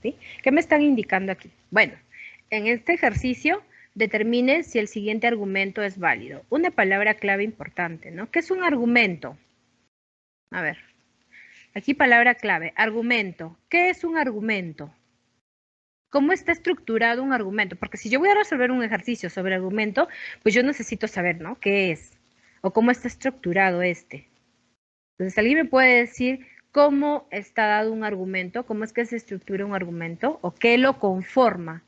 ¿Sí? ¿Qué me están indicando aquí? Bueno, en este ejercicio determine si el siguiente argumento es válido. Una palabra clave importante, ¿no? ¿Qué es un argumento? A ver, aquí palabra clave, argumento. ¿Qué es un argumento? ¿Cómo está estructurado un argumento? Porque si yo voy a resolver un ejercicio sobre argumento, pues yo necesito saber, ¿no? ¿Qué es? O cómo está estructurado este. Entonces, ¿alguien me puede decir cómo está dado un argumento? ¿Cómo es que se estructura un argumento? ¿O qué lo conforma?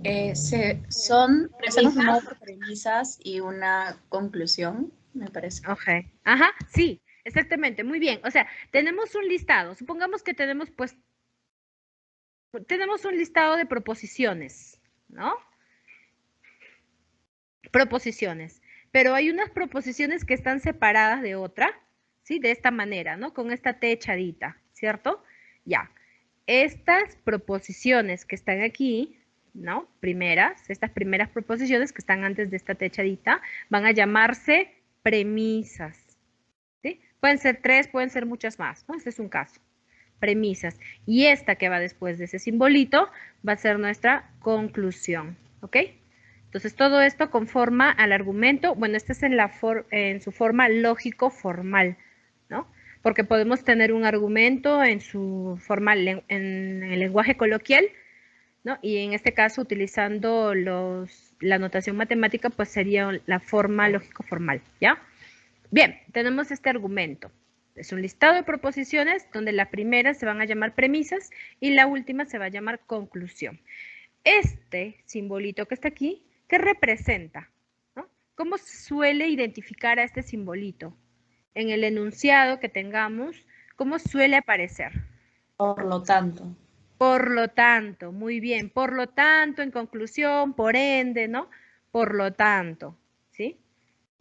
Están conformados por premisas y una conclusión, me parece. Ok. Ajá, sí, exactamente. Muy bien. O sea, tenemos un listado. Supongamos que tenemos, pues, tenemos un listado de proposiciones, ¿no? Proposiciones. Pero hay unas proposiciones que están separadas de otra, ¿sí? De esta manera, ¿no? Con esta T echadita, ¿cierto? Ya. Estas proposiciones que están aquí, ¿no? Estas primeras proposiciones que están antes de esta T echadita, van a llamarse premisas, ¿sí? Pueden ser 3, pueden ser muchas más, ¿no? Este es un caso. Premisas. Y esta que va después de ese simbolito va a ser nuestra conclusión, ¿ok? Entonces, todo esto conforma al argumento. Bueno, este es en su forma lógico-formal, ¿no? Porque podemos tener un argumento en su forma, en el lenguaje coloquial, ¿no? Y en este caso, utilizando la notación matemática, pues sería la forma lógico-formal, ¿ya? Bien, tenemos este argumento. Es un listado de proposiciones donde la primera se van a llamar premisas y la última se va a llamar conclusión. Este simbolito que está aquí, ¿qué representa? ¿No? ¿Cómo se suele identificar a este simbolito? En el enunciado que tengamos, ¿cómo suele aparecer? Por lo tanto. Por lo tanto, muy bien. Por lo tanto, en conclusión, por ende, ¿no? Por lo tanto, ¿sí?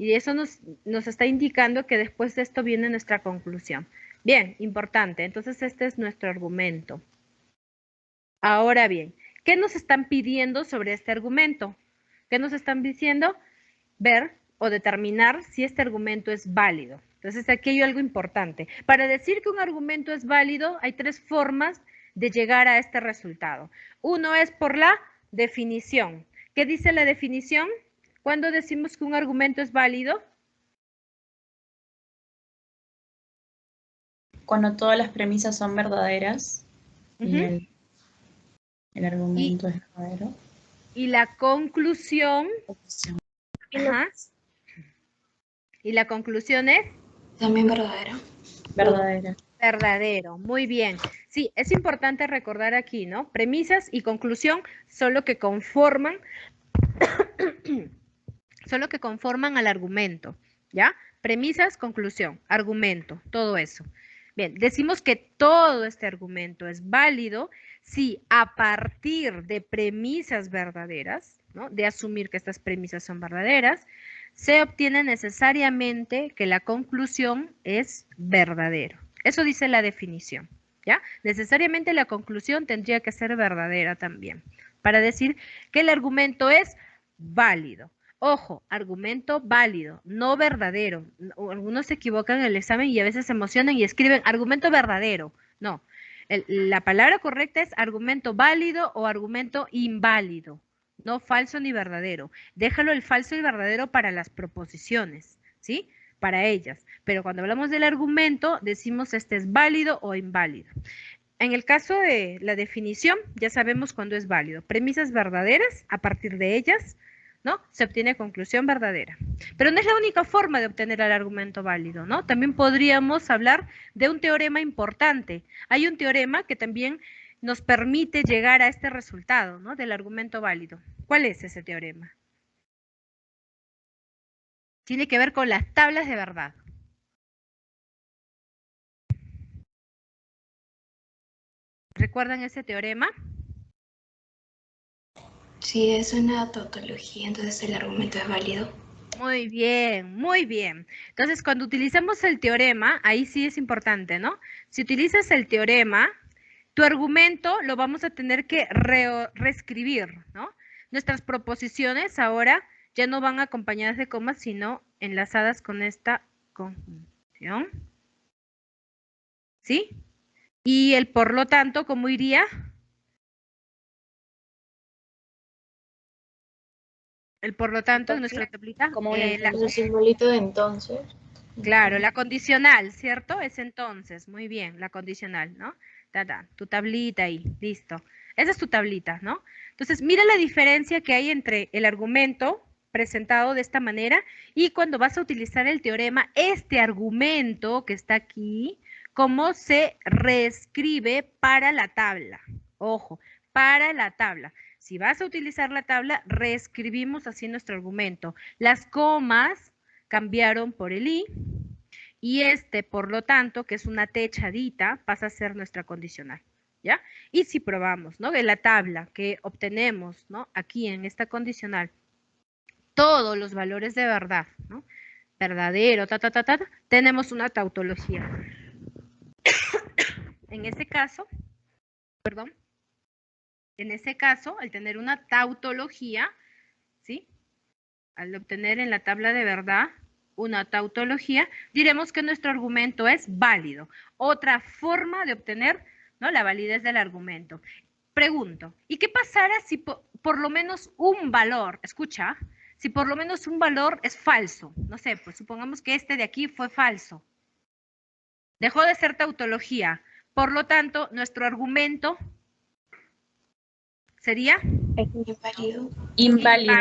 Y eso nos está indicando que después de esto viene nuestra conclusión. Bien, importante. Entonces, este es nuestro argumento. Ahora bien, ¿qué nos están pidiendo sobre este argumento? ¿Qué nos están diciendo? Ver o determinar si este argumento es válido. Entonces, aquí hay algo importante. Para decir que un argumento es válido, hay 3 formas de llegar a este resultado. Uno es por la definición. ¿Qué dice la definición? ¿Cuándo decimos que un argumento es válido? Cuando todas las premisas son verdaderas y el argumento es verdadero. Y la conclusión. Ajá. Y la conclusión es También verdadero. Verdadera. verdadero. Muy bien. Sí, es importante recordar aquí, ¿no? Premisas y conclusión son lo que conforman, son lo que conforman al argumento, ¿ya? Premisas, conclusión, argumento, todo eso. Bien, decimos que todo este argumento es válido si a partir de premisas verdaderas, ¿no? De asumir que estas premisas son verdaderas, se obtiene necesariamente que la conclusión es verdadero. Eso dice la definición, ¿ya? Necesariamente la conclusión tendría que ser verdadera también, para decir que el argumento es válido. Ojo, argumento válido, no verdadero. Algunos se equivocan en el examen y a veces se emocionan y escriben argumento verdadero. No, la palabra correcta es argumento válido o argumento inválido, no falso ni verdadero. Déjalo el falso y verdadero para las proposiciones, ¿sí? Para ellas. Pero cuando hablamos del argumento, decimos este es válido o inválido. En el caso de la definición, ya sabemos cuándo es válido. Premisas verdaderas, a partir de ellas, ¿no? Se obtiene conclusión verdadera. Pero no es la única forma de obtener el argumento válido, ¿no? También podríamos hablar de un teorema importante. Hay un teorema que también nos permite llegar a este resultado, ¿no? Del argumento válido. ¿Cuál es ese teorema? Tiene que ver con las tablas de verdad. ¿Recuerdan ese teorema? Sí, es una tautología, entonces el argumento es válido. Muy bien, muy bien. Entonces, cuando utilizamos el teorema, ahí sí es importante, ¿no? Si utilizas el teorema, tu argumento lo vamos a tener que reescribir, ¿no? Nuestras proposiciones ahora ya no van acompañadas de comas, sino enlazadas con esta conjunción. ¿Sí? Y el por lo tanto, ¿cómo iría? El por lo tanto en Entonces, nuestra tablita. como un El simbolito de entonces. Claro, la condicional, ¿cierto? Es entonces, muy bien, la condicional, ¿no? Tu tablita ahí, listo. Esa es tu tablita, ¿no? Entonces, mira la diferencia que hay entre el argumento presentado de esta manera y cuando vas a utilizar el teorema, este argumento que está aquí, cómo se reescribe para la tabla. Ojo, para la tabla. Si vas a utilizar la tabla, reescribimos así nuestro argumento. Las comas cambiaron por el i, y este, por lo tanto, que es una T echadita, pasa a ser nuestra condicional, ¿ya? Y si probamos, ¿no? De la tabla que obtenemos, ¿no? Aquí en esta condicional, todos los valores de verdad, ¿no? Verdadero, tenemos una tautología. En ese caso, perdón, en ese caso, al tener una tautología, ¿sí? Al obtener en la tabla de verdad una tautología, diremos que nuestro argumento es válido. Otra forma de obtener, ¿no?, la validez del argumento. Pregunto, ¿y qué pasará si por lo menos un valor, escucha, si por lo menos un valor es falso? No sé, pues supongamos que este de aquí fue falso. Dejó de ser tautología. Por lo tanto, nuestro argumento sería Inválido. Inválido.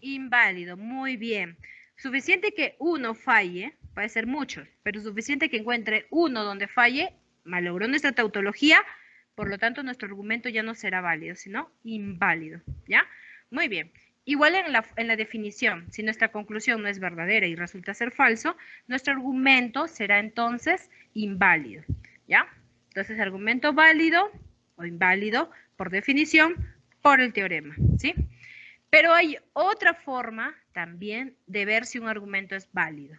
Inválido, muy bien. Suficiente que uno falle, puede ser muchos, pero suficiente que encuentre uno donde falle, malogró nuestra tautología, por lo tanto nuestro argumento ya no será válido, sino inválido, ¿ya? Muy bien. Igual en la definición, si nuestra conclusión no es verdadera y resulta ser falso, nuestro argumento será entonces inválido, ¿ya? Entonces, argumento válido o inválido, por definición, por el teorema, ¿sí? Pero hay otra forma también de ver si un argumento es válido.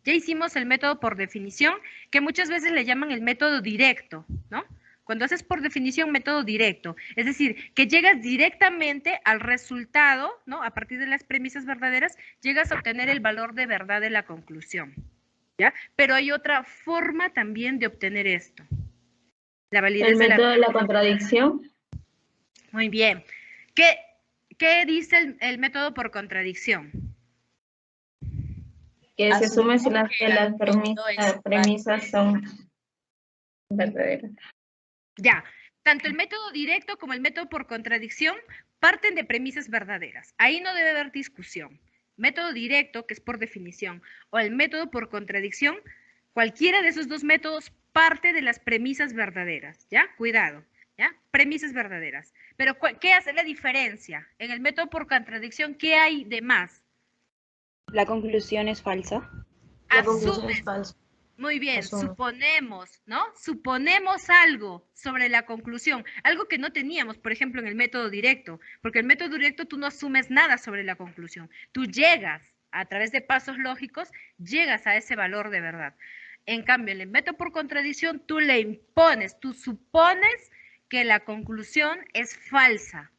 Ya hicimos el método por definición, que muchas veces le llaman el método directo, ¿no? Cuando haces por definición método directo, es decir, que llegas directamente al resultado, ¿no? A partir de las premisas verdaderas, llegas a obtener el valor de verdad de la conclusión, ¿ya? Pero hay otra forma también de obtener esto. La validez El método de la contradicción. Muy bien. ¿Qué dice el método por contradicción? Que se asume si las es premisas son verdaderas. Ya, tanto el método directo como el método por contradicción parten de premisas verdaderas. Ahí no debe haber discusión. Método directo, que es por definición, o el método por contradicción, cualquiera de esos dos métodos parte de las premisas verdaderas, ¿ya? Cuidado, ¿ya? Premisas verdaderas. Pero, ¿qué hace la diferencia? En el método por contradicción, ¿qué hay de más? La conclusión es falsa. La conclusión es falsa. Muy bien, Asumo. suponemos, ¿no? Suponemos algo sobre la conclusión, algo que no teníamos, por ejemplo, en el método directo, porque el método directo tú no asumes nada sobre la conclusión, tú llegas a través de pasos lógicos, llegas a ese valor de verdad. En cambio, en el método por contradicción, tú le impones, tú supones que la conclusión es falsa,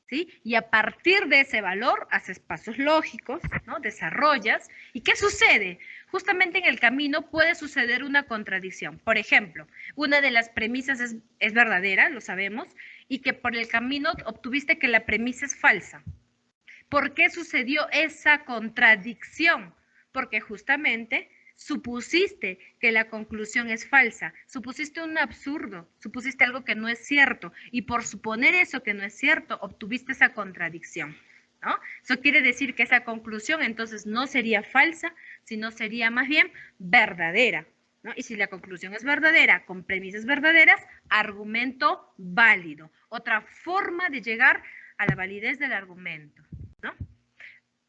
¿sí? Y a partir de ese valor haces pasos lógicos, ¿no? Desarrollas. ¿Y qué sucede? Justamente en el camino puede suceder una contradicción. Por ejemplo, una de las premisas es verdadera, lo sabemos, y que por el camino obtuviste que la premisa es falsa. ¿Por qué sucedió esa contradicción? Porque justamente supusiste que la conclusión es falsa, supusiste un absurdo, supusiste algo que no es cierto, y por suponer eso que no es cierto, obtuviste esa contradicción, ¿no? Eso quiere decir que esa conclusión entonces no sería falsa, sino sería más bien verdadera, ¿no? Y si la conclusión es verdadera, con premisas verdaderas, argumento válido. Otra forma de llegar a la validez del argumento, ¿no?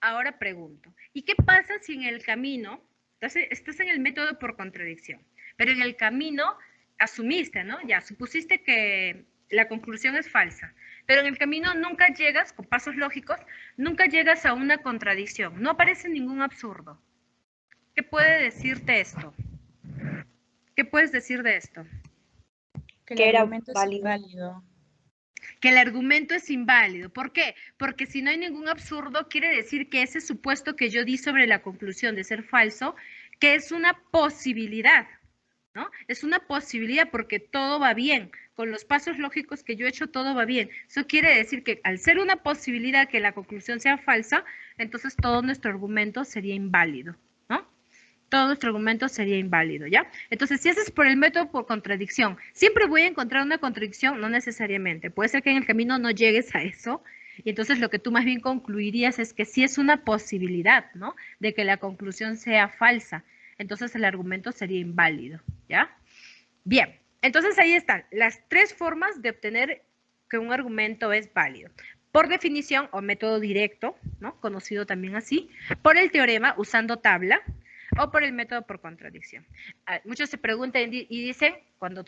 Ahora pregunto, ¿y qué pasa si en el camino, entonces estás en el método por contradicción, pero en el camino asumiste, ¿no? Ya supusiste que la conclusión es falsa, pero en el camino nunca llegas, con pasos lógicos, nunca llegas a una contradicción, no aparece ningún absurdo. ¿Qué puede decirte esto? ¿Qué puedes decir de esto? Que Que el era argumento es válido. inválido. Que el argumento es inválido. ¿Por qué? Porque si no hay ningún absurdo, quiere decir que ese supuesto que yo di sobre la conclusión de ser falso, que es una posibilidad, ¿no? Es una posibilidad porque todo va bien. Con los pasos lógicos que yo he hecho, todo va bien. Eso quiere decir que al ser una posibilidad que la conclusión sea falsa, entonces todo nuestro argumento sería inválido, ¿no? Todo nuestro argumento sería inválido, ¿ya? Entonces, si haces por el método por contradicción, ¿siempre voy a encontrar una contradicción? No necesariamente. Puede ser que en el camino no llegues a eso, y entonces lo que tú más bien concluirías es que sí es una posibilidad, ¿no? De que la conclusión sea falsa. Entonces el argumento sería inválido, ¿ya? Bien, entonces ahí están las tres formas de obtener que un argumento es válido. Por definición o método directo, ¿no? Conocido también así, por el teorema usando tabla o por el método por contradicción. Muchos se preguntan y dicen, cuando